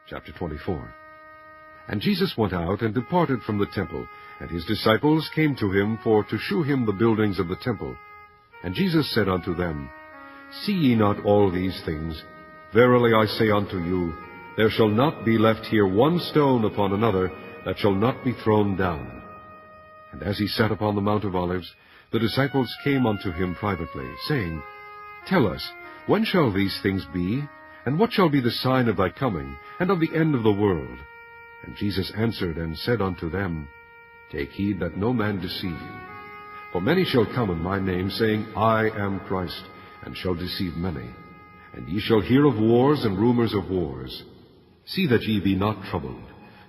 Chapter 24. And Jesus went out and departed from the temple, and his disciples came to him for to shew him the buildings of the temple. And Jesus said unto them, See ye not all these things? Verily I say unto you, there shall not be left here one stone upon another that shall not be thrown down. And as he sat upon the Mount of Olives, the disciples came unto him privately, saying, Tell us, when shall these things be? And what shall be the sign of thy coming, and of the end of the world? And Jesus answered and said unto them, Take heed that no man deceive you. For many shall come in my name, saying, I am Christ, and shall deceive many. And ye shall hear of wars and rumors of wars. See that ye be not troubled,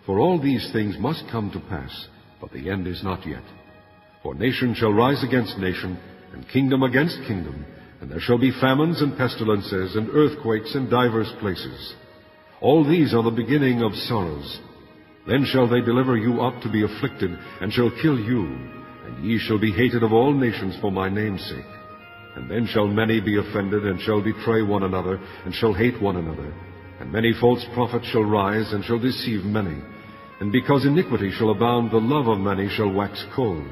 for all these things must come to pass, but the end is not yet. For nation shall rise against nation, and kingdom against kingdom, and there shall be famines and pestilences and earthquakes in divers places. All these are the beginning of sorrows. Then shall they deliver you up to be afflicted, and shall kill you, and ye shall be hated of all nations for my name's sake. And then shall many be offended, and shall betray one another, and shall hate one another. And many false prophets shall rise, and shall deceive many. And because iniquity shall abound, the love of many shall wax cold.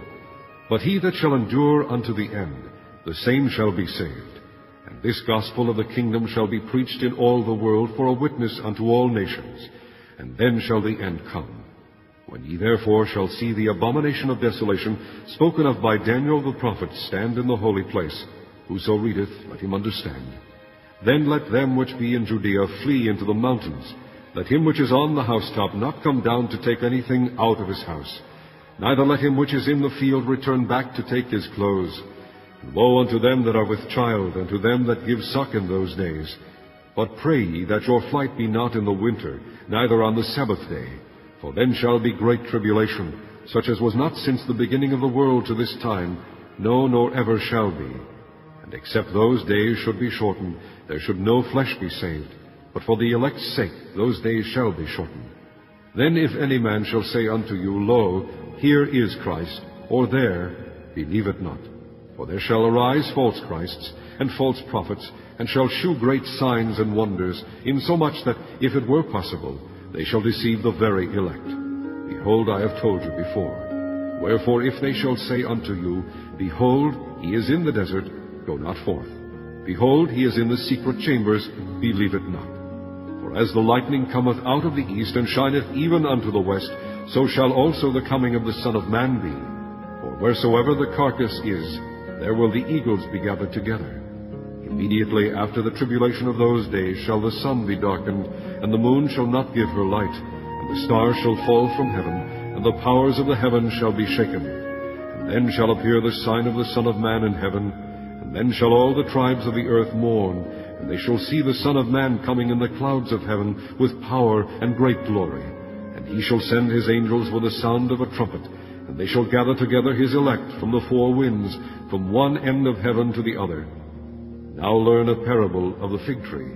But he that shall endure unto the end, the same shall be saved. And this gospel of the kingdom shall be preached in all the world for a witness unto all nations. And then shall the end come. When ye therefore shall see the abomination of desolation, spoken of by Daniel the prophet, stand in the holy place, whoso readeth, let him understand. Then let them which be in Judea flee into the mountains. Let him which is on the housetop not come down to take anything out of his house. Neither let him which is in the field return back to take his clothes. And woe unto them that are with child, and to them that give suck in those days. But pray ye that your flight be not in the winter, neither on the Sabbath day. For then shall be great tribulation, such as was not since the beginning of the world to this time, no, nor ever shall be. And except those days should be shortened, there should no flesh be saved. But for the elect's sake those days shall be shortened. Then if any man shall say unto you, Lo, here is Christ, or there, believe it not. For there shall arise false Christs, and false prophets, and shall shew great signs and wonders, insomuch that, if it were possible, they shall deceive the very elect. Behold, I have told you before. Wherefore, if they shall say unto you, Behold, he is in the desert, go not forth. Behold, he is in the secret chambers, believe it not. For as the lightning cometh out of the east, and shineth even unto the west, so shall also the coming of the Son of Man be. For wheresoever the carcass is, there will the eagles be gathered together. Immediately after the tribulation of those days shall the sun be darkened, and the moon shall not give her light, and the stars shall fall from heaven, and the powers of the heavens shall be shaken. And then shall appear the sign of the Son of Man in heaven, and then shall all the tribes of the earth mourn, and they shall see the Son of Man coming in the clouds of heaven with power and great glory. And he shall send his angels with the sound of a trumpet, and they shall gather together his elect from the four winds, from one end of heaven to the other. Now learn a parable of the fig tree.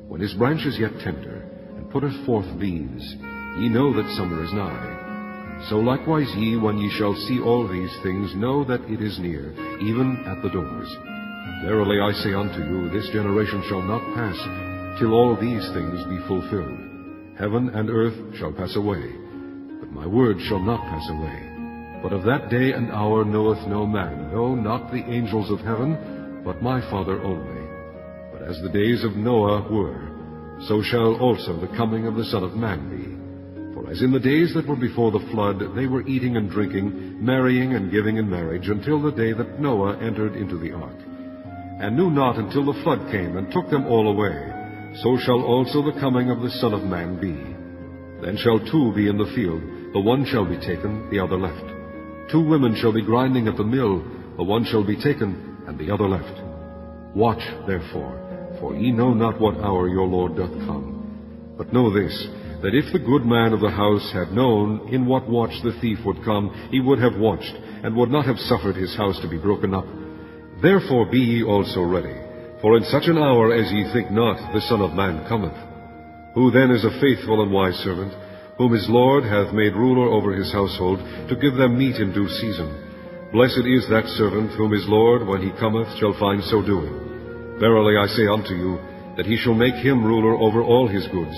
When his branch is yet tender, and putteth forth leaves, ye know that summer is nigh. So likewise ye, when ye shall see all these things, know that it is near, even at the doors. Verily I say unto you, this generation shall not pass, till all these things be fulfilled. Heaven and earth shall pass away, but my word shall not pass away. But of that day and hour knoweth no man, no, not the angels of heaven, but my Father only. But as the days of Noah were, so shall also the coming of the Son of Man be. For as in the days that were before the flood, they were eating and drinking, marrying and giving in marriage, until the day that Noah entered into the ark, and knew not until the flood came and took them all away, so shall also the coming of the Son of Man be. Then shall two be in the field, the one shall be taken, the other left. 2 women shall be grinding at the mill, the one shall be taken, and the other left. Watch, therefore, for ye know not what hour your Lord doth come. But know this, that if the good man of the house had known in what watch the thief would come, he would have watched, and would not have suffered his house to be broken up. Therefore be ye also ready, for in such an hour as ye think not, the Son of Man cometh. Who then is a faithful and wise servant, whom his Lord hath made ruler over his household, to give them meat in due season? Blessed is that servant whom his Lord, when he cometh, shall find so doing. Verily I say unto you, that he shall make him ruler over all his goods.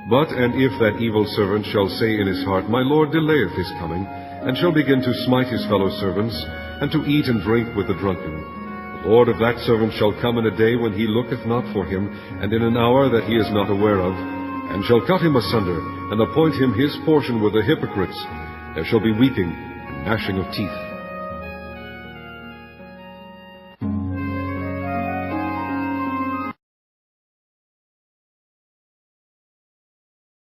But and if that evil servant shall say in his heart, My Lord delayeth his coming, and shall begin to smite his fellow servants, and to eat and drink with the drunken, the Lord of that servant shall come in a day when he looketh not for him, and in an hour that he is not aware of, and shall cut him asunder, and appoint him his portion with the hypocrites. There shall be weeping and gnashing of teeth.